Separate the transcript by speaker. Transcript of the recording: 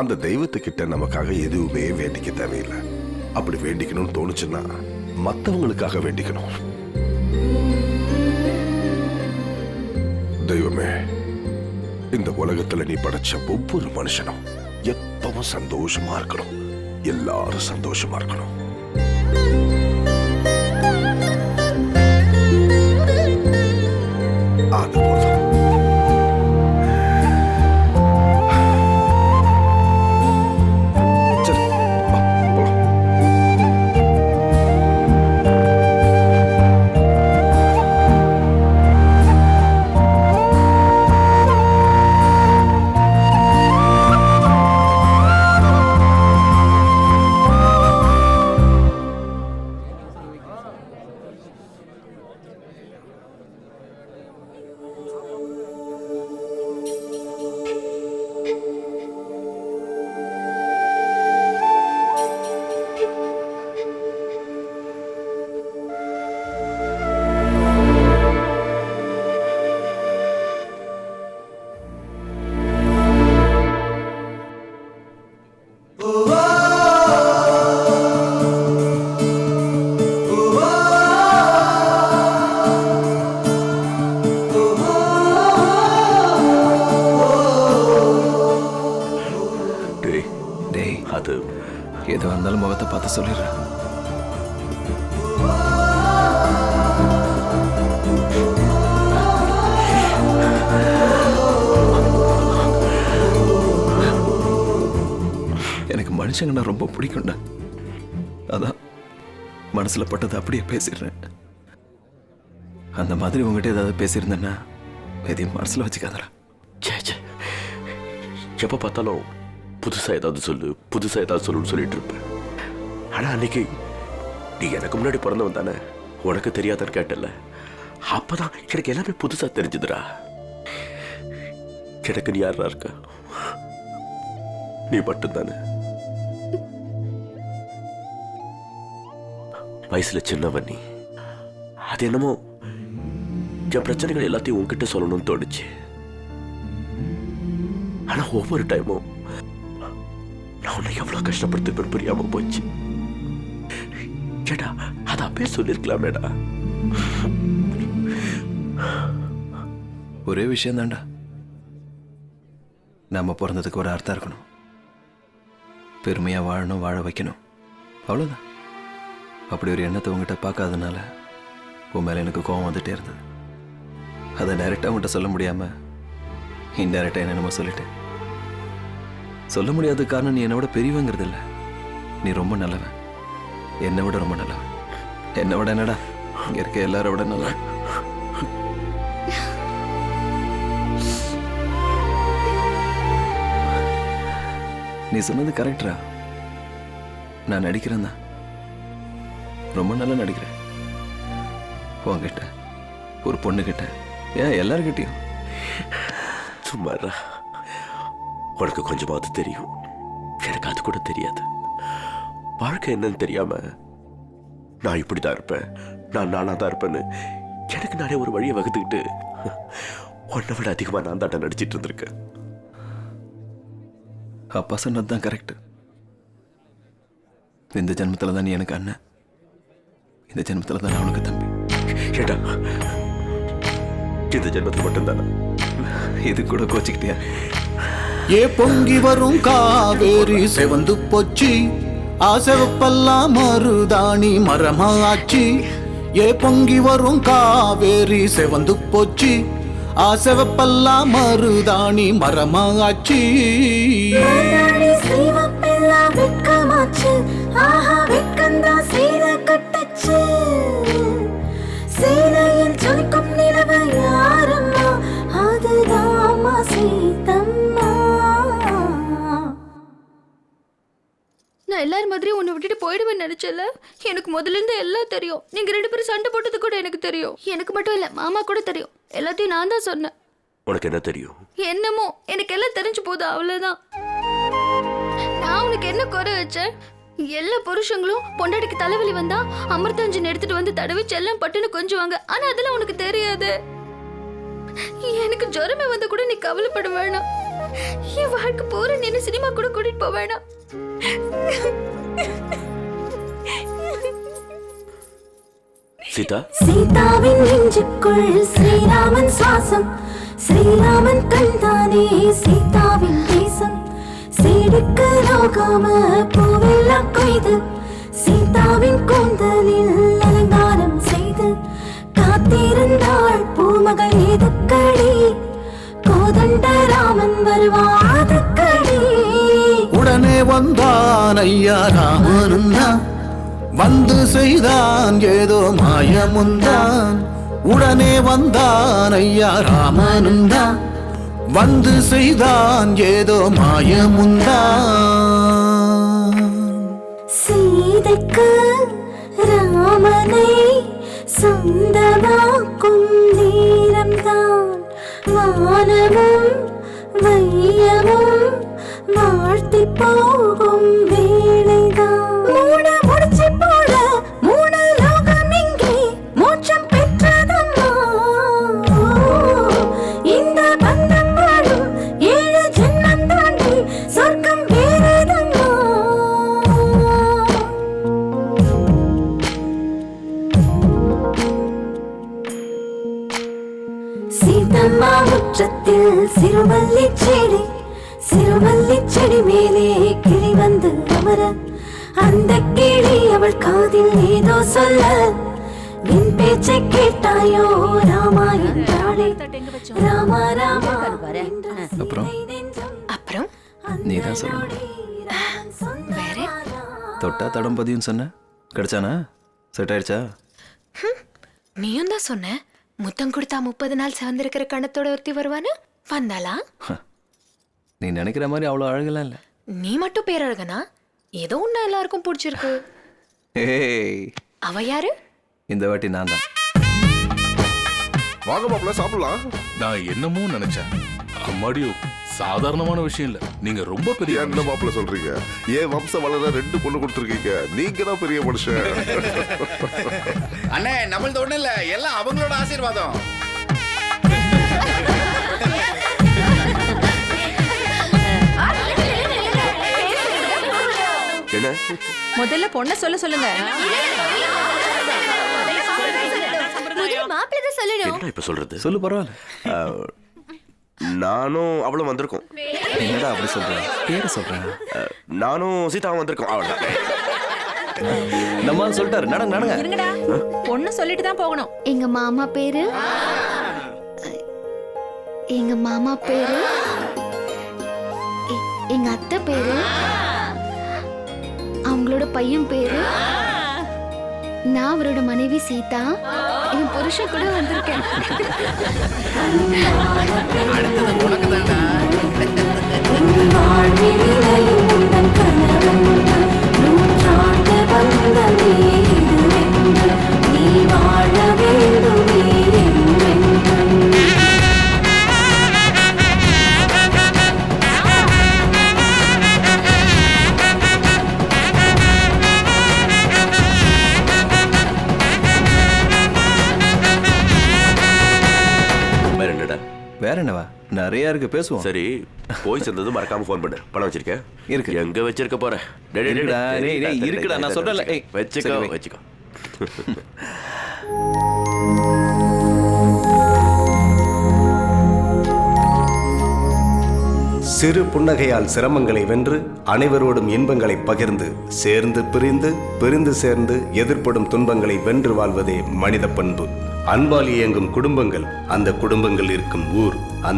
Speaker 1: அந்த தெய்வத்துக்கிட்ட நமக்காக எதுவுமே வேண்டிக்க தேவையில்லை. அப்படி வேண்டிக்கணும்னு தோணுச்சுன்னா மற்றவங்களுக்காக வேண்டிக்கணும். தெய்வமே, இந்த உலகத்துல நீ படைச்ச ஒவ்வொரு மனுஷனும் எப்பவும் சந்தோஷமா இருக்கணும், எல்லாரும் சந்தோஷமா இருக்கணும். அது போதும்.
Speaker 2: எது வந்தாலும் முகத்தை பார்த்து சொல்லிடுறேன். எனக்கு மனுஷங்கன்னா ரொம்ப பிடிக்கும்டா. அதான் மனசுல பட்டதை அப்படியே பேசிடுறேன். அந்த மாதிரி உங்ககிட்ட ஏதாவது பேசியிருந்தேன்னா எதையும் மனசுல வச்சுக்காதடா.
Speaker 3: எப்ப பார்த்தாலும் புதுசா ஏதாவது சொல்லு, புதுசா ஏதாவது சொல்லுன்னு சொல்லிட்டு இருப்பேன். ஆனா அன்னைக்கு நீ எனக்கு முன்னாடி பிறந்தவன் தானே, உனக்கு தெரியாதான்னு கேட்டல. அப்பதான் எனக்கு எல்லாமே புதுசா தெரிஞ்சுதுடா. எனக்கு நீ யாரா இருக்க? நீ மட்டும்தானே. வயசுல சின்னவன் நீ. அது என்னமோ என் பிரச்சனைகள் எல்லாத்தையும் உன்கிட்ட சொல்லணும்னு தோணுச்சு. ஆனா ஒவ்வொரு டைமும் நான் உன்னை எவ்வளவு கஷ்டப்படுத்திருப்பேன் புரியாம போச்சு. கேட்டா அதை அப்பயே சொல்லிருக்கலாமேடா.
Speaker 2: ஒரே விஷயம் தான்டா, நாம பிறந்ததுக்கு ஒரு அர்த்தம் இருக்கணும். பெருமையா வாழணும், வாழ வைக்கணும், அவ்வளவுதான். அப்படி ஒரு எண்ணத்தை உங்ககிட்ட பார்க்காதனால உன் மேல எனக்கு கோபம் வந்துட்டே இருந்தது. அதை டைரக்டா உங்ககிட்ட சொல்ல முடியாம இன்டைரக்டா என்னென்னமோ சொல்லிட்டேன். சொல்ல முடியாத காரணம் நீ என்னை விட பெரியவங்கிறது இல்லை, நீ ரொம்ப நல்லவன். என்னை விட ரொம்ப நல்லவன். என்னை விட என்னடா, இங்க இருக்க எல்லாரை விட நல்லவன். நீ சொன்னது கரெக்டா. நான் நடிக்கிறேன் தான், ரொம்ப நல்லா நடிக்கிறேன். உன்கிட்ட, ஒரு பொண்ணுகிட்ட, ஏன் எல்லார்கிட்டையும்.
Speaker 3: சும்மாரா, உனக்கு கொஞ்சமாவது தெரியும், எனக்கு அது கூட தெரியாது. வாழ்க்கை என்னன்னு தெரியாம நான் இப்படிதான் இருப்பேன், நான் நானா தான் இருப்பேன்னு எனக்கு நானே ஒரு வழியை வகுத்துக்கிட்டு உன்னை விட அதிகமா நான் தான் நடிச்சிட்டு இருந்திருக்கேன்.
Speaker 2: அப்பா சொன்னதுதான் கரெக்ட். இந்த ஜென்மத்துல தான் நீ எனக்கு அண்ணன், இந்த ஜென்மத்துல தான் நான் உனக்கு தம்பி.
Speaker 3: ஏடா, இந்த ஜென்மத்தில் மட்டும்தானே?
Speaker 2: இது கூட கோச்சிக்கிட்டியா?
Speaker 4: ஏ பொங்கி வரும் காவேரி செவந்து போச்சு, ஆசவப்பெல்லாம் மருதாணி மரமாச்சு. ஏ பொங்கி வரும் காவேரி செவந்து போச்சு, ஆசவப்பெல்லாம் மருதாணி மரமாச்சு. சேனையில் ஜொலிக்கும் நிலவு யாரம்மா, அதுதாமா சீதம்மா.
Speaker 5: நான் எல்லாரும் மாதிரி உன்னை விட்டுட்டு போயிடுவேன் நினைச்சல. எனக்கு முதல்ல இருந்து எல்லாம் தெரியும். நீங்க 2 பேரும் சண்டை போட்டது கூட எனக்கு தெரியும். எனக்கு மட்டும் இல்ல, மாமா கூட தெரியும். எல்லாத்தையும் நான் தான் சொன்னேன்.
Speaker 3: உனக்கு என்ன தெரியும்?
Speaker 5: என்னமோ எனக்கு எல்லாம் தெரிஞ்சு போகுது, அவ்வளவுதான். நான் உனக்கு என்ன குறை வச்சேன்? எல்லா புருஷங்களும் பொண்டாட்டிக்கு தலைவலி வந்தா அமிர்தாஞ்சன் எடுத்துட்டு வந்து தடவி செல்லம் பட்டுன்னு கொஞ்சுவாங்க. ஆனா அதெல்லாம் உனக்கு தெரியாது. எனக்கு ஜுரமே வந்தா கூட நீ கவலைப்பட வேணாம். என் வாழ்க்கை போற நின்று சினிமா கூட கூட்டிட்டு போக வேணாம்.
Speaker 3: சீதா,
Speaker 4: சீதாவின் நெஞ்சுக்குள் ஸ்ரீராமன் சுவாசம், ஸ்ரீராமன் கண்தானே சீதாவின் தேசம். சீடுக்கு நோகாம பூவெல்லாம் கொய்து, சீதாவின் கூந்தலில் அலங்காரம் செய்து காத்திருந்தாள் பூமகள் ஏதுக்கடி, கோதண்ட ராமன் வருவாதுக்கடி.
Speaker 2: உடனே வந்தான் ஐயா ராமனுந்தான், வந்து செய்தான் ஏதோ மாயமுந்தான். உடனே வந்தான் ஐயா ராமனுந்தான், வந்து செய்தான் ஏதோ மாயமுந்தான்.
Speaker 4: சீதைக்கு ராமனை சொந்தமாக்கும் நேரம்தான், வானமும் வையமும் வாழ்த்தி போகும் வேளைதான். மூட முடிச்சு போட மூணு லோகம் இங்கே மோட்சம் பெற்றதம்மா. இந்த பந்தம் வாழும் 7 ஜென்மம் தாண்டி சொர்க்கம் வேறதம்மா. சீதம்மா முற்றத்தில் சிறுமல்லி செடி, சிறுமல்லி செடி மேலே கிளி வந்து அமர, அந்த கிளி அவள் காதில் ஏதோ சொல்ல, என் பேச்சை கேட்டாயோ ராமா என்றாளே. ராமா ராமா
Speaker 2: அப்புறம்
Speaker 5: அப்புறம்
Speaker 2: நீ தான் சொல்லணும்.
Speaker 5: வேற
Speaker 2: தொட்டா தடம் பதியும் சொன்ன, கிடைச்சானா? செட் ஆயிடுச்சா?
Speaker 5: நீயும் தான் சொன்ன முத்தம் கொடுத்தா 30 நாள் சிவந்திருக்கிற கணத்தோட ஒருத்தி வருவான்னு. வந்தாளா?
Speaker 2: நீ நினைக்கிற மாதிரி அவ்வளோ அழகெல்லாம் இல்லை.
Speaker 5: நீ மட்டும் பேரழகனா? ஏதோ ஒண்ணு எல்லாருக்கும் பிடிச்சிருக்கு.
Speaker 2: ஏய்,
Speaker 5: அவ யாரு?
Speaker 2: இந்த வாட்டி நான் தான்.
Speaker 1: வாங்க மாப்பிள்ள சாப்பிடலாம்.
Speaker 6: நான் என்னமோ நினைச்சேன். அம்மாடியோ, சாதாரணமான விஷயம் இல்ல. நீங்க ரொம்ப பெரிய
Speaker 1: என்ன மாப்பிள்ள சொல்றீங்க? ஏன் வம்சம் வளர 2 பொண்ணு கொடுத்துருக்கீங்க. நீங்க தான் பெரிய மனுஷன்.
Speaker 7: அண்ணே, நம்மளது ஒண்ணு இல்ல, எல்லாம் அவங்களோட ஆசீர்வாதம்.
Speaker 3: என்ன
Speaker 8: முதல்ல பொண்ண சொல்லுங்க.
Speaker 5: மாப்பிள்ளை தான் சொல்லணும்.
Speaker 3: என்ன இப்ப சொல்றது?
Speaker 2: சொல்லு, பரவாயில்ல.
Speaker 3: நானும் அவளும் வந்திருக்கோம்.
Speaker 2: என்னடா அப்படி சொல்ற? பேரை சொல்றேன்.
Speaker 3: நானும் சீதாவும் வந்திருக்கோம். அவ்வளவுதான்.
Speaker 2: நம்ம சொல்லிட்டாரு, நடங்க நடங்க.
Speaker 8: இருங்கடா, பொண்ணு சொல்லிட்டு தான் போகணும்.
Speaker 5: எங்க மாமா பேரு, எங்க மாமா பேரு, எங்க அத்தை பேரு, அவங்களோட பையன் பேரு, நான் அவரோட மனைவி சீதா, என் புருஷன் கூட வந்திருக்கேன்.
Speaker 7: அடுத்தது உனக்கு தான்டா.
Speaker 4: நூற்றாண்டு பந்தமே இதுவென்று நீ வாழ வேண்டுமே என்றென்றும்.
Speaker 3: வேற என்னடா?
Speaker 2: வேற என்னவா? நிறைய இருக்கு, பேசுவோம்.
Speaker 3: சரி, போய் சேர்ந்தது மறக்காம ஃபோன் பண்ணு. பணம் வச்சிருக்க?
Speaker 2: இருக்கு.
Speaker 3: எங்க வச்சிருக்க போற? டேய், டேய்,
Speaker 2: இருக்குடா,
Speaker 3: டேய்,
Speaker 2: டேய்,
Speaker 3: டேய்,
Speaker 2: இருக்குடா, நான்
Speaker 3: டேய்,
Speaker 2: சொல்றேன்ல.
Speaker 3: டேய்,
Speaker 2: ஏய்,
Speaker 3: வச்சுக்கோ
Speaker 2: சரி, வை.
Speaker 3: வச்சுக்கோ.
Speaker 9: சிறு புன்னகையால் சிரமங்களை வென்று அனைவரோடும் இன்பங்களை பகிர்ந்து சேர்ந்து பிரிந்து பிரிந்து சேர்ந்து எதிர்ப்படும் துன்பங்களை வென்று வாழ்வதே மனித பண்பு. அன்பால் இயங்கும் குடும்பங்கள் அந்த குடும்பங்கள் இருக்கும் ஊர், அந்த